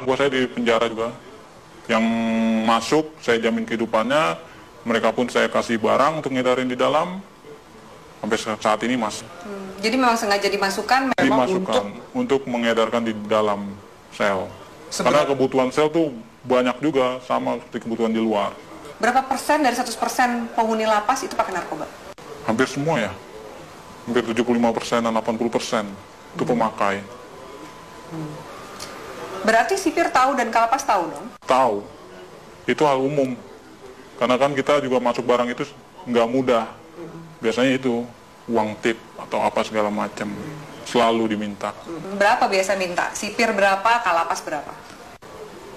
buah saya di penjara juga. Yang masuk, saya jamin kehidupannya. Mereka pun saya kasih barang untuk ngedarin di dalam. Sampai saat ini masih. Jadi memang sengaja dimasukkan memang untuk mengedarkan di dalam sel. Karena kebutuhan sel tuh banyak juga, sama seperti kebutuhan di luar. Berapa persen dari 100% penghuni lapas itu pakai narkoba? Hampir semua ya. Hampir 75% dan 80% itu pemakai. Berarti sipir tahu dan kalapas tahu dong? Tahu. Itu hal umum. Karena kan kita juga masuk barang itu nggak mudah. Biasanya itu uang tip atau apa segala macam. Selalu diminta. Berapa biasa minta? Sipir berapa, kalapas berapa?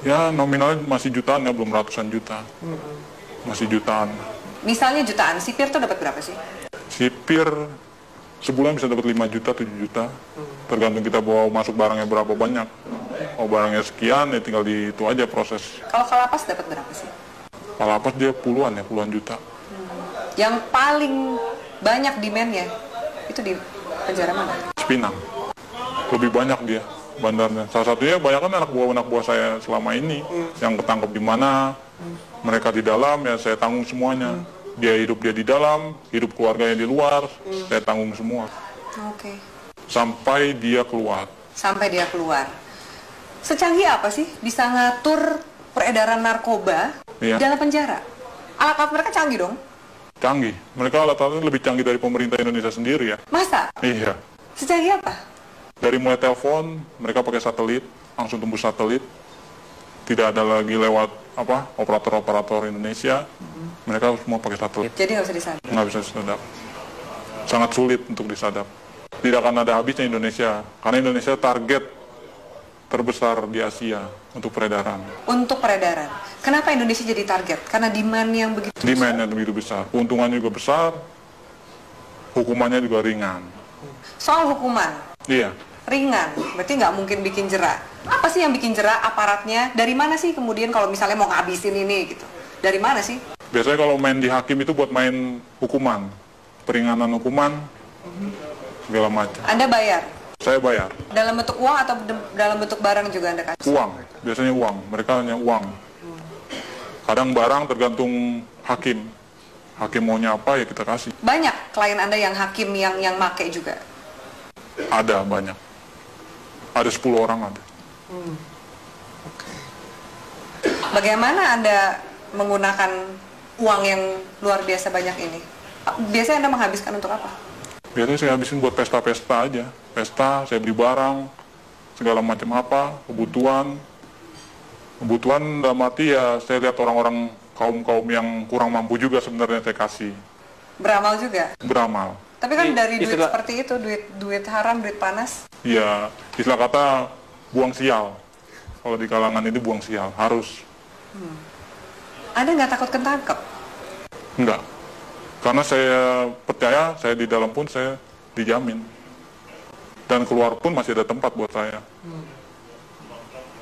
Ya nominalnya masih jutaan ya, belum ratusan juta. Masih jutaan. Misalnya jutaan, sipir tuh dapat berapa sih? Sipir sebulan bisa dapat 5 juta, 7 juta. Tergantung kita bawa masuk barangnya berapa banyak. Oh barangnya sekian, ya tinggal di itu aja proses. Kalau kalapas dapat berapa sih? Kalapas dia puluhan juta. Yang paling banyak demand-nya itu di penjara mana? Cipinang. Lebih banyak dia bandarnya. Salah satunya banyak kan anak buah saya selama ini yang ketangkep di mana. Mereka di dalam ya saya tanggung semuanya. Dia di dalam, hidup keluarganya di luar, saya tanggung semua. Oke. Sampai dia keluar. Sampai dia keluar. Secanggih apa sih bisa ngatur peredaran narkoba di dalam penjara? Alat-alat mereka canggih dong? Canggih. Mereka alat-alatnya lebih canggih dari pemerintah Indonesia sendiri ya. Masa? Iya. Secanggih apa? Dari mulai telepon, mereka pakai satelit, langsung tembus satelit. Tidak ada lagi lewat operator-operator Indonesia. Mereka semua pakai satelit. Jadi nggak bisa disadap? Nggak bisa disadap. Sangat sulit untuk disadap. Tidak akan ada habisnya Indonesia. Karena Indonesia target terbesar di Asia untuk peredaran. Untuk peredaran. Kenapa Indonesia jadi target? Karena demand yang begitu besar? Demand yang begitu besar. Keuntungannya juga besar. Hukumannya juga ringan. Soal hukuman? Iya. Ringan, berarti nggak mungkin bikin jera. Apa sih yang bikin jera? Aparatnya? Dari mana sih kemudian kalau misalnya mau ngabisin ini gitu? Dari mana sih? Biasanya kalau main di hakim itu buat main hukuman. Peringanan hukuman, segala macam. Anda bayar? Saya bayar. Dalam bentuk uang atau dalam bentuk barang juga Anda kasih? Uang, biasanya uang. Mereka hanya uang. Kadang barang tergantung hakim. Hakim maunya apa ya kita kasih. Banyak klien Anda yang hakim yang make juga? Ada banyak. Ada 10 orang ada. Bagaimana Anda menggunakan uang yang luar biasa banyak ini? Biasanya Anda menghabiskan untuk apa? Biasanya saya habisin buat pesta-pesta aja. Pesta, saya beli barang, segala macam apa, kebutuhan. Kebutuhan dalam arti ya saya lihat orang-orang kaum-kaum yang kurang mampu juga sebenarnya saya kasih. Beramal juga? Beramal. Tapi kan dari duit seperti itu, duit haram, duit panas. Iya, istilah kata buang sial. Kalau di kalangan ini buang sial, harus. Anda nggak takut ketangkep? Enggak. Karena saya percaya, saya di dalam pun saya dijamin. Dan keluar pun masih ada tempat buat saya.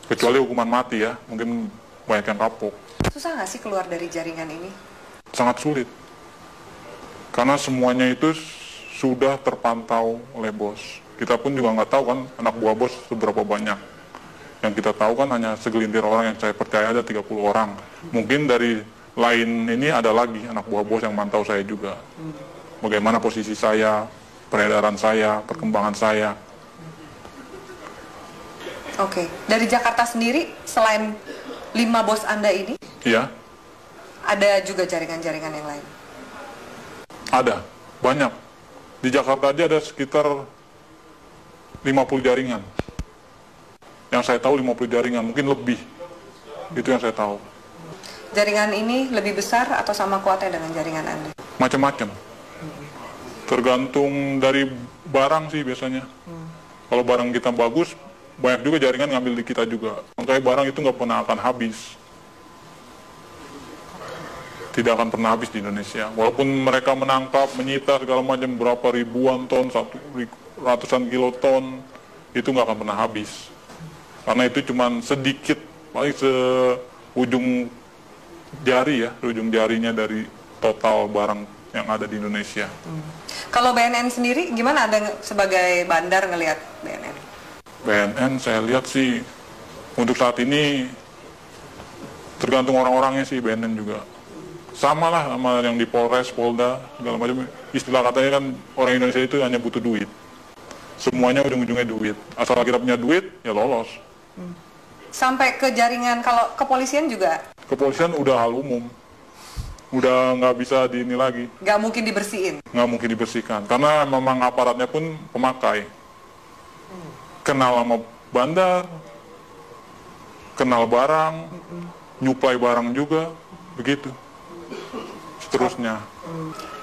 Kecuali hukuman mati ya, mungkin banyak yang kapok. Susah nggak sih keluar dari jaringan ini? Sangat sulit. Karena semuanya itu sudah terpantau oleh bos. Kita pun juga nggak tahu kan anak buah bos seberapa banyak. Yang kita tahu kan hanya segelintir orang yang saya percaya ada 30 orang. Mungkin dari lain ini ada lagi anak buah bos yang mantau saya juga. Bagaimana posisi saya, peredaran saya, perkembangan saya. Oke, dari Jakarta sendiri selain 5 bos Anda ini, Iya, ada juga jaringan-jaringan yang lain? ada, banyak. Di Jakarta aja ada sekitar 50 jaringan. Yang saya tahu 50 jaringan, mungkin lebih. Itu yang saya tahu. Jaringan ini lebih besar atau sama kuatnya dengan jaringan Anda? Macam-macam. Tergantung dari barang sih biasanya. Kalau barang kita bagus, banyak juga jaringan ngambil di kita juga. Makanya barang itu nggak pernah akan habis. Tidak akan pernah habis di Indonesia. Walaupun mereka menangkap, menyita segala macam berapa ribuan ton, ratusan kiloton, itu nggak akan pernah habis. Karena itu cuma sedikit, paling seujung jari ya, ujung jarinya dari total barang yang ada di Indonesia. Kalau BNN sendiri, gimana Anda sebagai bandar ngelihat BNN? BNN saya lihat sih Untuk saat ini tergantung orang-orangnya sih, BNN juga. Sama lah sama yang di Polres, Polda, segala macam. Istilah katanya kan orang Indonesia itu hanya butuh duit. Semuanya ujung-ujungnya duit. Asal kita punya duit, ya lolos. Sampai ke jaringan, kalau kepolisian juga? Kepolisian udah hal umum. Udah nggak bisa ini lagi. Nggak mungkin dibersihin? Nggak mungkin dibersihkan. Karena memang aparatnya pun pemakai. Kenal sama bandar, kenal barang, nyuplai barang juga, begitu. Seterusnya.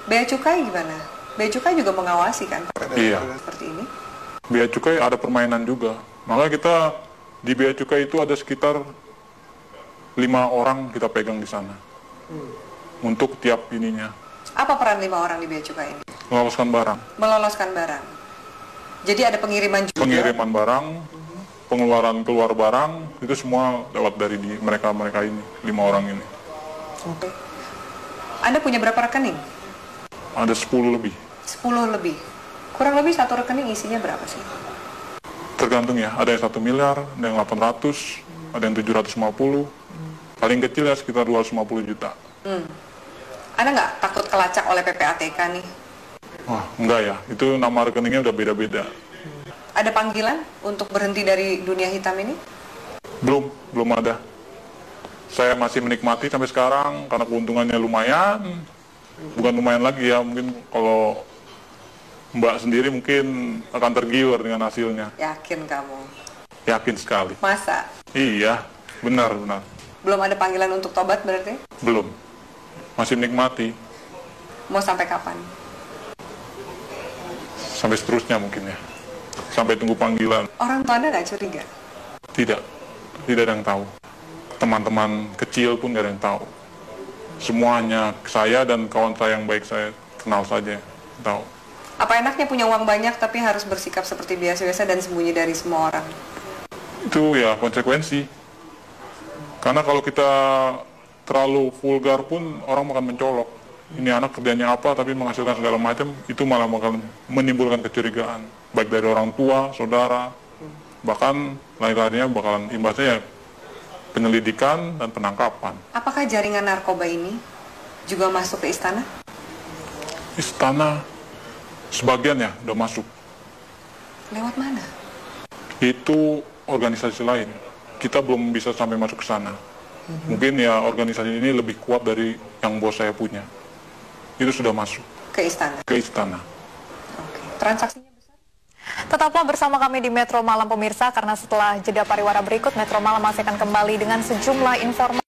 Bea Cukai gimana? Bea Cukai juga mengawasi kan? Iya. Seperti ini? Bea Cukai ada permainan juga. Maka kita di Bea Cukai itu ada sekitar 5 orang kita pegang di sana. Untuk tiap ininya. Apa peran 5 orang di Bea Cukai ini? Meloloskan barang. Meloloskan barang. Jadi ada pengiriman juga? Pengiriman barang, pengeluaran keluar barang, itu semua lewat dari mereka ini, 5 orang ini. Oke. Anda punya berapa rekening? Ada 10 lebih. 10 lebih. Kurang lebih satu rekening isinya berapa sih? Tergantung ya, ada yang 1 miliar, ada yang 800, ada yang 750. Paling kecil ya sekitar 250 juta. Anda nggak takut kelacak oleh PPATK nih? Wah, enggak ya, itu nama rekeningnya udah beda-beda. Ada panggilan untuk berhenti dari dunia hitam ini? Belum ada. Saya masih menikmati sampai sekarang karena keuntungannya lumayan. Bukan lumayan lagi ya, mungkin kalau Mbak sendiri mungkin akan tergiur dengan hasilnya. Yakin kamu? Yakin sekali. Masa? Iya, benar. Belum ada panggilan untuk tobat berarti? Belum. Masih menikmati. Mau sampai kapan? Sampai seterusnya mungkin ya. Sampai tunggu panggilan. Orang tua Anda nggak curiga? Tidak ada yang tahu. Teman-teman kecil pun nggak ada yang tahu. Semuanya saya dan kawan saya yang baik saya kenal saja tahu. Apa enaknya punya uang banyak tapi harus bersikap seperti biasa-biasa dan sembunyi dari semua orang? Itu ya konsekuensi. Karena kalau kita terlalu vulgar pun orang akan mencolok. Ini anak kerjanya apa tapi menghasilkan segala macam, itu malah bakal menimbulkan kecurigaan. Baik dari orang tua, saudara, bahkan lain-lainnya bakalan imbasnya ya penyelidikan dan penangkapan. Apakah jaringan narkoba ini juga masuk ke istana? Istana, sebagian ya udah masuk. Lewat mana? Itu organisasi lain. Kita belum bisa sampai masuk ke sana. Mungkin ya organisasi ini lebih kuat dari yang bos saya punya. Itu sudah masuk. Ke istana? Ke istana. Oke. Transaksinya besar? Tetaplah bersama kami di Metro Malam pemirsa, karena setelah jeda pariwara berikut, Metro Malam masih akan kembali dengan sejumlah informasi.